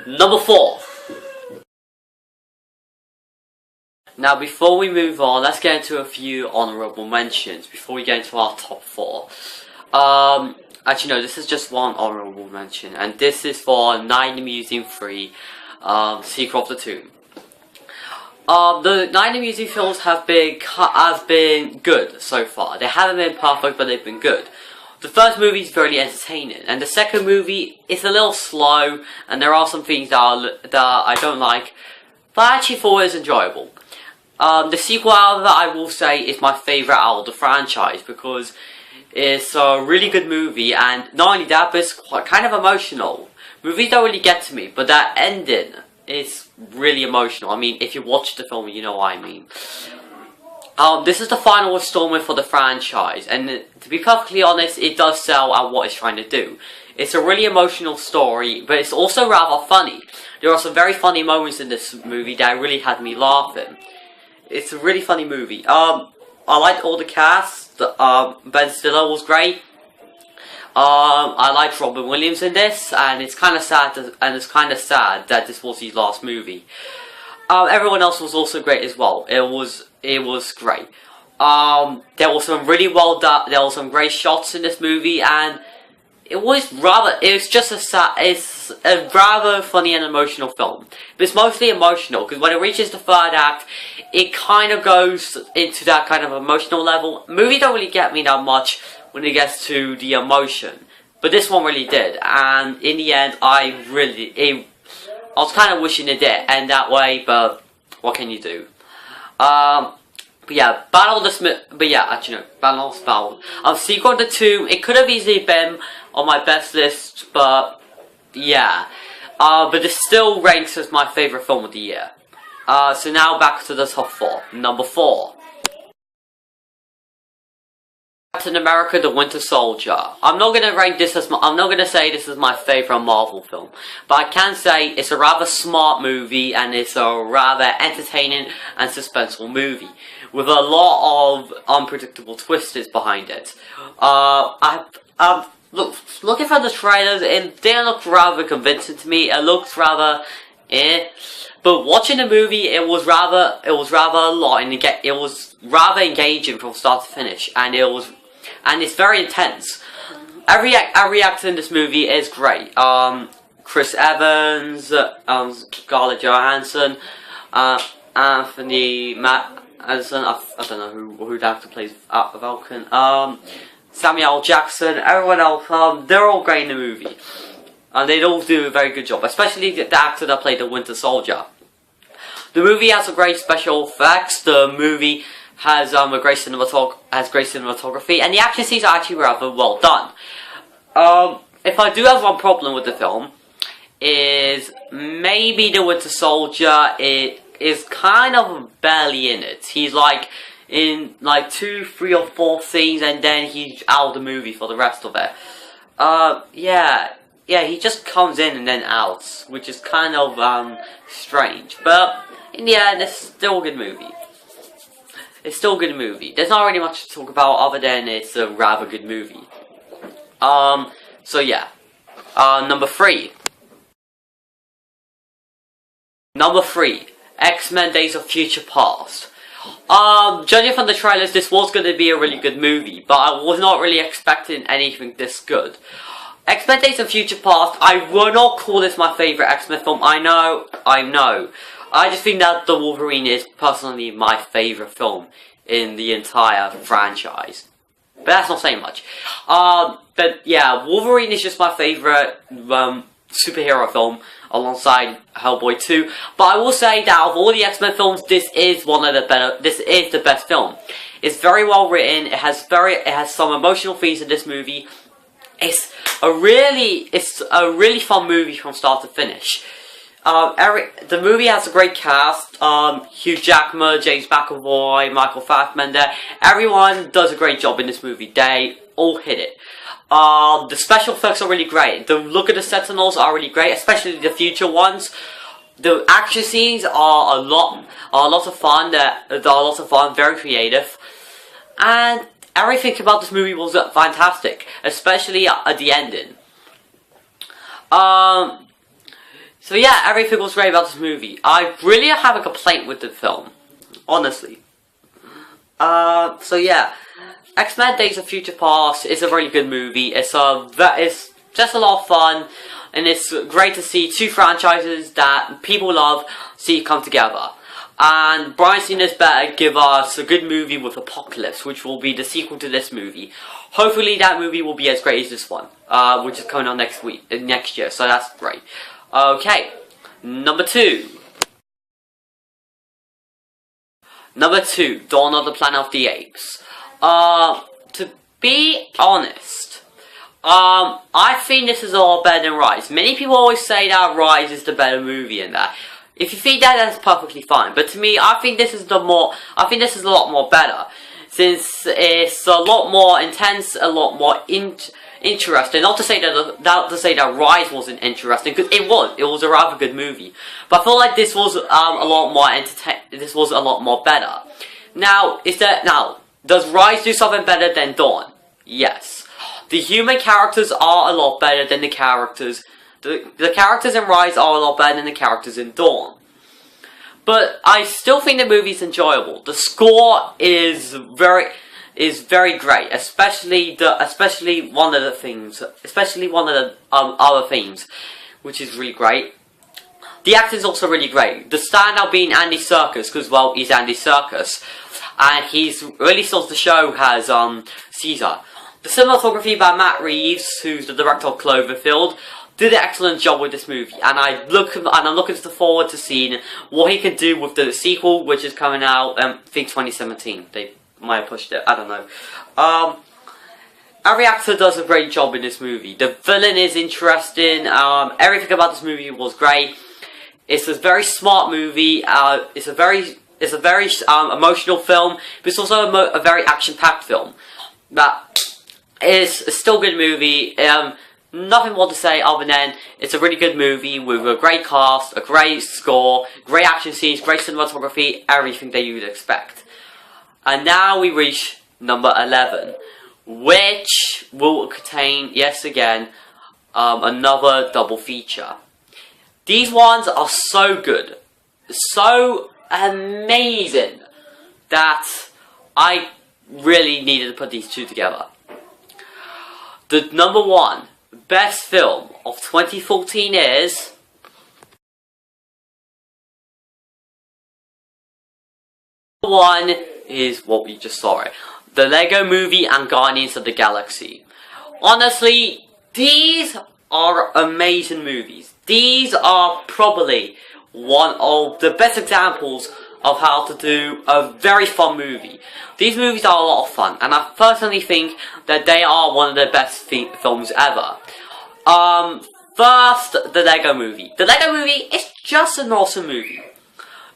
Number 4. Now before we move on, let's get into a few honourable mentions before we get into our top 4. Actually no, this is just one honourable mention, and this is for Night in the Museum 3, Secret of the Tomb. The Night in the Museum films have been good so far. They haven't been perfect, but they've been good. The first movie is very entertaining, and the second movie is a little slow, and there are some things that I don't like, but I actually thought it was enjoyable. The sequel, however, I will say is my favourite out of the franchise, because it's a really good movie, and not only that, but it's kind of emotional. Movies don't really get to me, but that ending is really emotional. I mean, if you watch the film, you know what I mean. This is the final installment for the franchise, and to be perfectly honest, it does sell at what it's trying to do. It's a really emotional story, but it's also rather funny. There are some very funny moments in this movie that really had me laughing. It's a really funny movie. I liked all the cast. Ben Stiller was great. I liked Robin Williams in this, and it's kind of sad. That this was his last movie. Everyone else was also great as well. It was great. There was some really well done. There were some great shots in this movie, and it's a rather funny and emotional film. But it's mostly emotional, because when it reaches the third act, it kind of goes into that kind of emotional level. Movies don't really get me that much when it gets to the emotion, but this one really did. And in the end, I was kind of wishing it did end that way, but what can you do? But yeah, Battle of the Secret of the Tomb, it could have easily been on my best list, but yeah. But it still ranks as my favourite film of the year. So now back to the top 4. Number 4. Captain America: The Winter Soldier. I'm not gonna say this is my favourite Marvel film, but I can say it's a rather smart movie, and it's a rather entertaining and suspenseful movie with a lot of unpredictable twists behind it. Looking for the trailers, it didn't look rather convincing to me. It looked rather but watching the movie, it was rather a lot, and it was rather engaging from start to finish, and it's very intense. Every actor in this movie is great. Chris Evans, Scarlett Johansson, Anthony Madison. I don't know who the actor plays Vulcan. Samuel L. Jackson. Everyone else. They're all great in the movie. And they all do a very good job, especially the actor that played the Winter Soldier. The movie has a great special effects. The movie has great cinematography, and the action scenes are actually rather well done. If I do have one problem with the film, is maybe the Winter Soldier. It is kind of barely in it. He's like in 2, 3, or 4 scenes, and then he's out of the movie for the rest of it. Yeah, he just comes in and then out, which is kind of strange. But in the end, it's still a good movie. It's still a good movie. There's not really much to talk about other than it's a rather good movie. So yeah. Number 3. Number 3. X-Men: Days of Future Past. Judging from the trailers, this was going to be a really good movie, but I was not really expecting anything this good. X-Men: Days of Future Past, I would not call this my favourite X-Men film. I know. I just think that The Wolverine is personally my favourite film in the entire franchise. But that's not saying much. But yeah, Wolverine is just my favourite superhero film alongside Hellboy 2. But I will say that out of all the X-Men films, this is the best film. It's very well written. It has some emotional themes in this movie. It's a really fun movie from start to finish. The movie has a great cast. Hugh Jackman, James McAvoy, Michael Fassbender. Everyone does a great job in this movie. They all hit it. The special effects are really great. The look of the Sentinels are really great, especially the future ones. The action scenes are a lot of fun. Very creative, and everything about this movie was fantastic, especially at the ending. So yeah, everything was great about this movie. I really have a complaint with the film, honestly. So yeah, X-Men: Days of Future Past is a really good movie. It's just a lot of fun, and it's great to see two franchises that people love see come together. And Bryan Singer's better give us a good movie with Apocalypse, which will be the sequel to this movie. Hopefully that movie will be as great as this one, which is coming on next year, so that's great. Okay, number two. Number two, Dawn of the Planet of the Apes. To be honest, I think this is a lot better than Rise. Many people always say that Rise is the better movie in that. If you think that, that's perfectly fine. But to me, I think this is a lot more better. Since it's a lot more intense, a lot more interesting. Not to say that Rise wasn't interesting, because it was. It was a rather good movie. But I feel like this was This was a lot more better. Now, does Rise do something better than Dawn? Yes. The human characters are a lot better than the characters. The characters in Rise are a lot better than the characters in Dawn. But I still think the movie's enjoyable. The score is very great, especially one of the other themes, which is really great. The acting is also really great. The standout being Andy Serkis, because well, he's Andy Serkis, and he's really sold the show as Caesar. The cinematography by Matt Reeves, who's the director of Cloverfield, did an excellent job with this movie, and I'm looking forward to seeing what he can do with the sequel, which is coming out, I think 2017. They might have pushed it, I don't know. Every actor does a great job in this movie. The villain is interesting. Everything about this movie was great. It's a very smart movie. It's a very emotional film, but it's also a very action-packed film. But it's still a good movie. Nothing more to say other than it's a really good movie with a great cast, a great score, great action scenes, great cinematography, everything that you would expect. And now we reach number 11, which will contain, yes again, another double feature. These ones are so good, so amazing, that I really needed to put these two together. The number one best film of 2014 is one is what we just saw it. The Lego Movie and Guardians of the Galaxy. Honestly, these are amazing movies. These are probably one of the best examples of how to do a very fun movie. These movies are a lot of fun, and I personally think that they are one of the best films ever. First, the Lego Movie. The Lego Movie is just an awesome movie.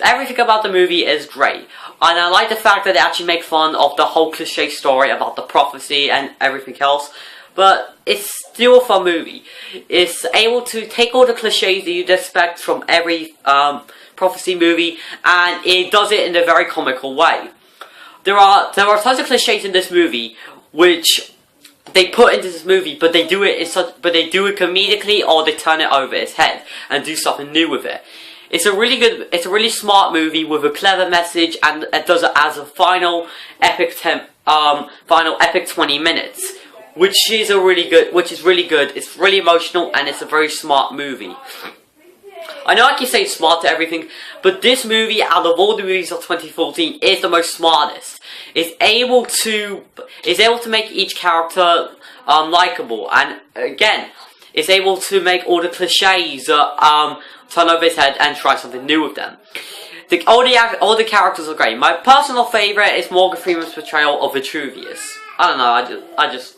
Everything about the movie is great, and I like the fact that they actually make fun of the whole cliche story about the prophecy and everything else. But it's still a fun movie. It's able to take all the cliches that you'd expect from every prophecy movie, and it does it in a very comical way. There are tons of cliches in this movie which they put into this movie, but they do it comedically, or they turn it over its head and do something new with it. It's a really smart movie with a clever message, and it does it as a final epic 20 minutes, which is really good. It's really emotional, and it's a very smart movie. I know I keep saying smart to everything, but this movie, out of all the movies of 2014, is the most smartest. It's able to make each character likable, and again, it's able to make all the cliches turn over his head and try something new with them. All the characters are great. My personal favorite is Morgan Freeman's portrayal of Vitruvius. I don't know, I just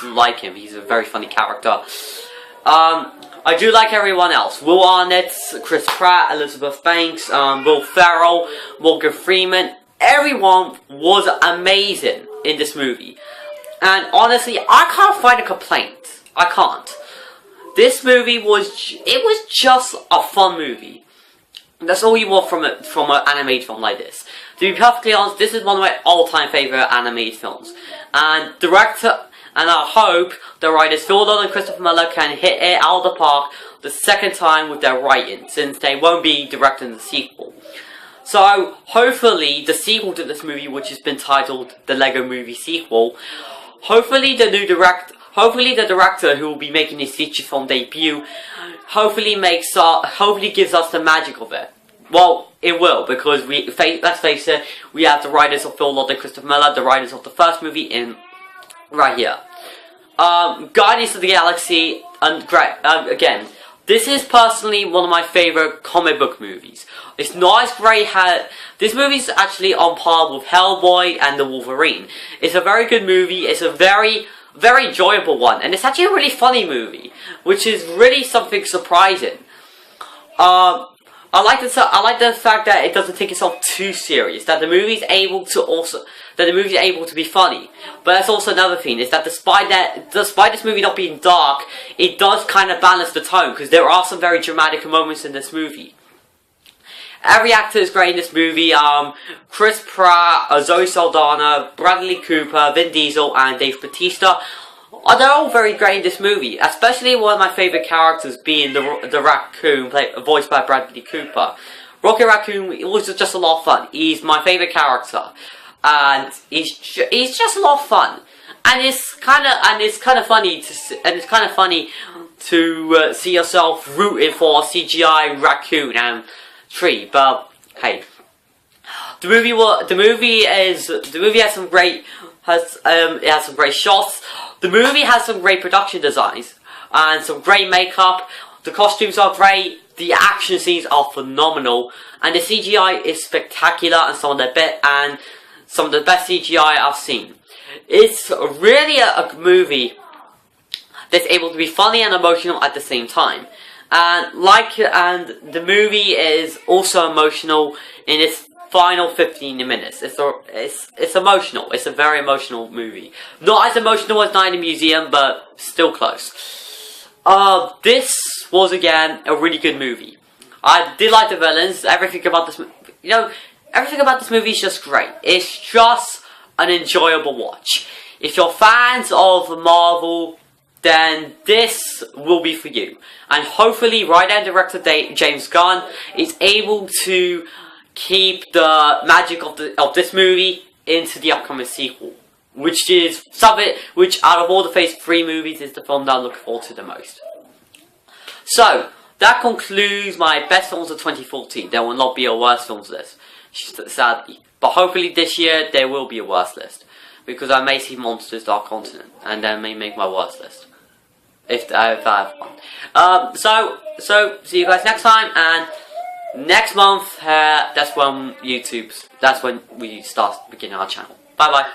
like him. He's a very funny character. I do like everyone else. Will Arnett, Chris Pratt, Elizabeth Banks, Will Ferrell, Morgan Freeman. Everyone was amazing in this movie. And honestly, I can't find a complaint. I can't. This movie was just a fun movie. That's all you want from an animated film like this. To be perfectly honest, this is one of my all-time favorite animated films. And and I hope the writers Phil Lord and Christopher Miller can hit it out of the park the second time with their writing, since they won't be directing the sequel. So, hopefully, the sequel to this movie, which has been titled The Lego Movie Sequel, hopefully the director who will be making his feature film debut, hopefully gives us the magic of it. Well, it will, because let's face it, we have the writers of Phil Lord and Christopher Miller, the writers of the first movie, in right here. Guardians of the Galaxy, again, this is personally one of my favorite comic book movies. It's not as great this movie's actually on par with Hellboy and the Wolverine. It's a very good movie, it's a very enjoyable one, and it's actually a really funny movie, which is really something surprising. I like the fact that it doesn't take itself too serious. That the movie's able to be funny. But that's also another thing, is that despite this movie not being dark, it does kind of balance the tone, because there are some very dramatic moments in this movie. Every actor is great in this movie. Chris Pratt, Zoe Saldana, Bradley Cooper, Vin Diesel, and Dave Bautista. They're all very great in this movie, especially one of my favourite characters being the raccoon, voiced by Bradley Cooper. Rocket Raccoon was just a lot of fun. He's my favourite character, and he's just a lot of fun. And it's kind of funny to see yourself rooting for a CGI raccoon and tree. But hey, the movie has some great shots. The movie has some great production designs and some great makeup. The costumes are great. The action scenes are phenomenal, and the CGI is spectacular, and some of the best CGI I've seen. It's really a movie that's able to be funny and emotional at the same time. And the movie is also emotional in its final 15 minutes. It's emotional. It's a very emotional movie. Not as emotional as Night in the Museum, but still close. This was again a really good movie. I did like the villains. Everything about this movie is just great. It's just an enjoyable watch. If you're fans of Marvel, then this will be for you. And hopefully, writer and director James Gunn is able to keep the magic of this movie into the upcoming sequel, which is something which, out of all the Phase 3 movies, is the film that I look forward to the most. So, that concludes my best films of 2014. There will not be a worst films list, sadly. But hopefully this year, there will be a worst list, because I may see Monsters Dark Continent, and then may make my worst list. If I have one. So, see you guys next time, and next month, that's when we start beginning our channel. Bye bye.